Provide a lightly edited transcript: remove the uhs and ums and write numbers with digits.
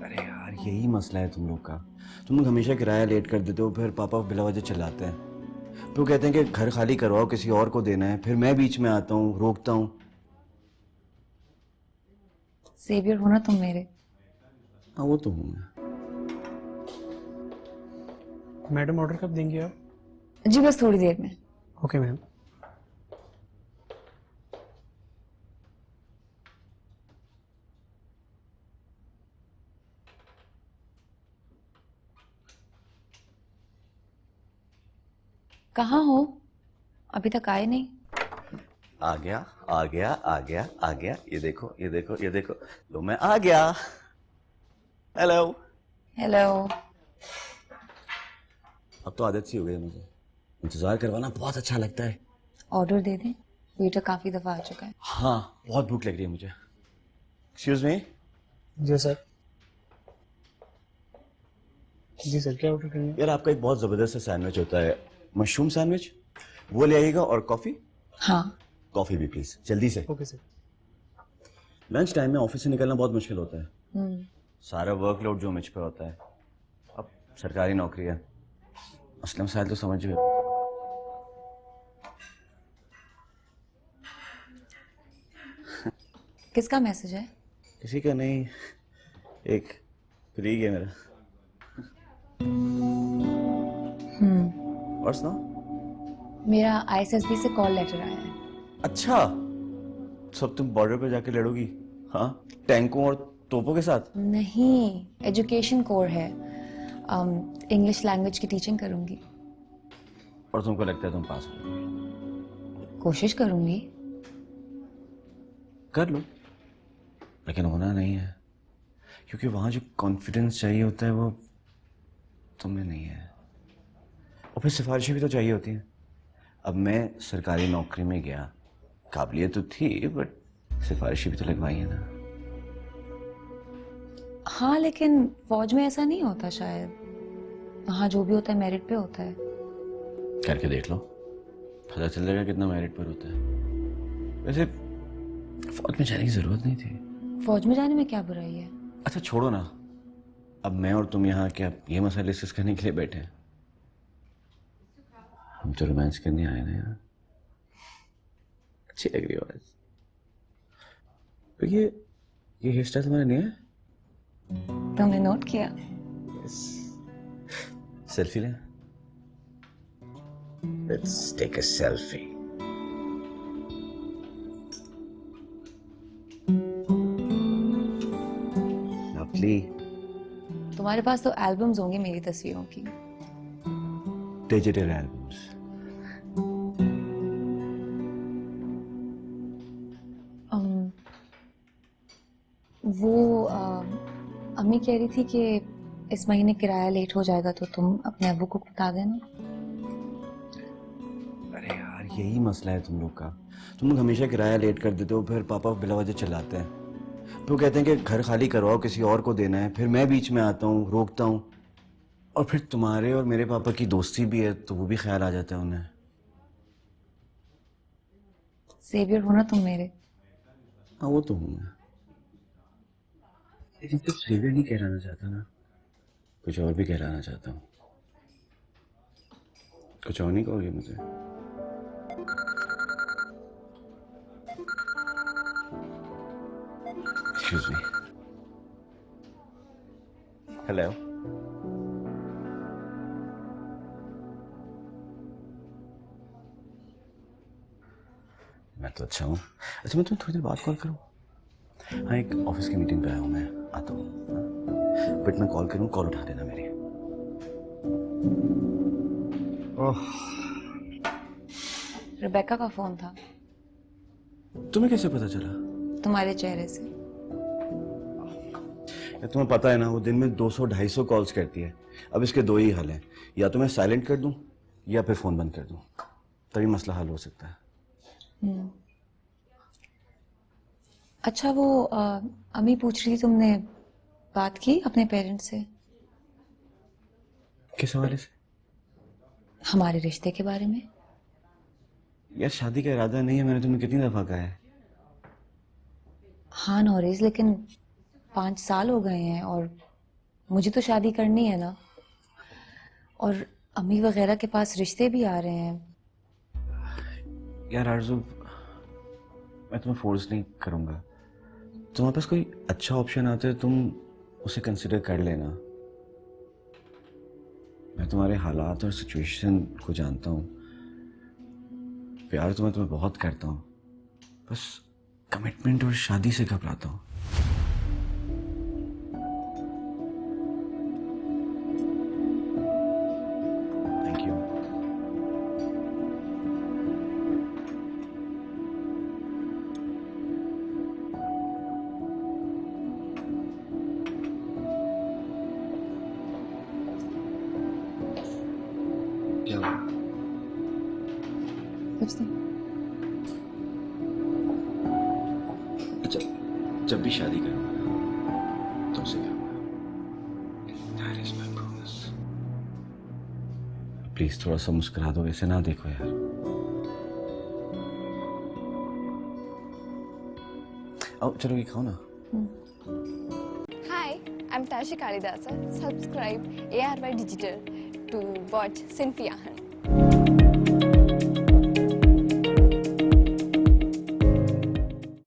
अरे यार यही मसला है तुम लोग का। तुम लोग हमेशा किराया लेट कर देते हो, फिर पापा बिला वजह चिल्लाते हैं। फिर वो कहते हैं कि घर खाली करवाओ, किसी और को देना है। फिर मैं बीच में आता हूँ, रोकता हूँ। सेवियर हो ना तुम मेरे। हाँ वो तो हूँ मैं। मैडम ऑर्डर कब देंगी आप? जी बस थोड़ी देर में। Okay ma'am. कहाँ हो? अभी तक आए नहीं। आ गया आ गया आ गया आ गया, ये देखो ये देखो ये देखो, लो मैं आ गया। हेलो। हेलो। अब तो आदत सी हो गई है मुझे, इंतजार करवाना बहुत अच्छा लगता है। ऑर्डर दे दें, वेटर काफी दफा आ चुका है। हाँ बहुत भूख लग रही है मुझे। Excuse me. जी सर। जी सर, क्या ऑर्डर करेंगे? यार आपका एक बहुत जबरदस्त सा सैंडविच होता है, मशरूम सैंडविच, वो ले आइएगा। और कॉफी। हाँ। कॉफी भी प्लीज, जल्दी से। Okay sir. लंच टाइम में ऑफिस से निकलना बहुत मुश्किल होता है। हम्म। सारा वर्कलोड जो मुझ पे होता है। अब सरकारी नौकरी है, मसले मसाइल तो समझ गए। किसका मैसेज है? किसी का नहीं, एक कलीग है मेरा। और सुनाओ। मेरा आईएसएसबी से कॉल लेटर आया है। अच्छा, सब तुम बॉर्डर पे जाके लड़ोगी? हाँ, टैंकों और तोपों के साथ? नहीं, एजुकेशन कोर है। इंग्लिश लैंग्वेज की टीचिंग करूंगी। और तुमको लगता है तुम पास हो? कोशिश करूंगी। कर लो, लेकिन होना नहीं है, क्योंकि वहां जो कॉन्फिडेंस चाहिए होता है वो तुम्हें नहीं है। और फिर सिफारिशें भी तो चाहिए होती हैं। अब मैं सरकारी नौकरी में गया, काबिलियत तो थी, बट सिफारिशें भी तो लगवाई है ना। हाँ लेकिन फौज में ऐसा नहीं होता शायद। वहाँ जो भी होता है मेरिट पे होता है। करके देख लो, पता चल जाएगा कितना मेरिट पर होता है। वैसे फौज में जाने की जरूरत नहीं थी। फौज में जाने में क्या बुराई है? अच्छा छोड़ो ना, अब मैं और तुम यहाँ क्या ये मसला डिस्कस करने के लिए बैठे हैं? हम तो रोमांस करने आए ना यार। अच्छी लग रही हो आज। तो ये हेयर स्टाइल तुम्हारा नहीं है? तुमने नोट किया? सेल्फी लें? Let's take a selfie. Lovely. तुम्हारे पास तो एल्बम्स होंगे मेरी तस्वीरों की। Digital albums. वो अम्मी कह रही थी कि इस महीने किराया लेट हो जाएगा तो तुम अपने अब्बू को बता देना। अरे यार यही मसला है तुम लोग का। तुम लोग हमेशा किराया लेट कर देते हो, फिर पापा बिला वजह चिल्लाते हैं। फिर वो कहते हैं कि घर खाली करवाओ, किसी और को देना है। फिर मैं बीच में आता हूँ, रोकता हूँ। और फिर तुम्हारे और मेरे पापा की दोस्ती भी है, तो वो भी ख्याल आ जाता है उन्हें। सेवियर हो ना तुम मेरे। हाँ वो तो हूँ मैं, लेकिन कुछ सेवियर नहीं कहलाना चाहता ना, कुछ और भी कहलाना चाहता हूँ। कुछ और नहीं कहोगे मुझे? एक्सक्यूज मी। हेलो। मैं तो अच्छा हूँ। अच्छा मैं तुम्हें थोड़ी देर बाद कॉल करूँ? हाँ एक ऑफिस की मीटिंग पे आया हूँ, मैं आता हूँ। बट मैं कॉल करूँ, कॉल उठा देना मेरी। ओह, रिबेका का फोन था। तुम्हें कैसे पता चला? तुम्हारे चेहरे से। या तुम्हें पता है ना, वो दिन में 200-250 कॉल्स करती है। अब इसके दो ही हल हैं, या तो मैं साइलेंट कर दूं या फिर फोन बंद कर दूं, तभी मसला हल हो सकता है। अच्छा वो अम्मी पूछ रही थी तुमने बात की अपने पेरेंट्स से किस हवाले से? हमारे रिश्ते के बारे में? यार शादी का इरादा नहीं है, मैंने तुम्हें कितनी दफा कहा है। हाँ नॉरेज, लेकिन 5 साल हो गए हैं और मुझे तो शादी करनी है ना, और अम्मी वगैरह के पास रिश्ते भी आ रहे हैं। यार आरज़ू, मैं तुम्हें फोर्स नहीं करूँगा। तुम्हारे पास कोई अच्छा ऑप्शन आता है, तुम उसे कंसिडर कर लेना। मैं तुम्हारे हालात और सिचुएशन को जानता हूँ। प्यार तो मैं तुम्हें बहुत करता हूँ, बस कमिटमेंट और शादी से घबराता हूँ। Thank you. क्या हुआ? कुछ नहीं। अच्छा, जब भी शादी करूँगा तुमसे करूँगा। That is my promise. Please थोड़ा सा मुस्कुरा दो, ऐसे ना देखो यार। आओ चलो ये खाओ ना। Hi, I'm Tashi Kalidasa. Subscribe ARY Digital to watch Sinfiahan.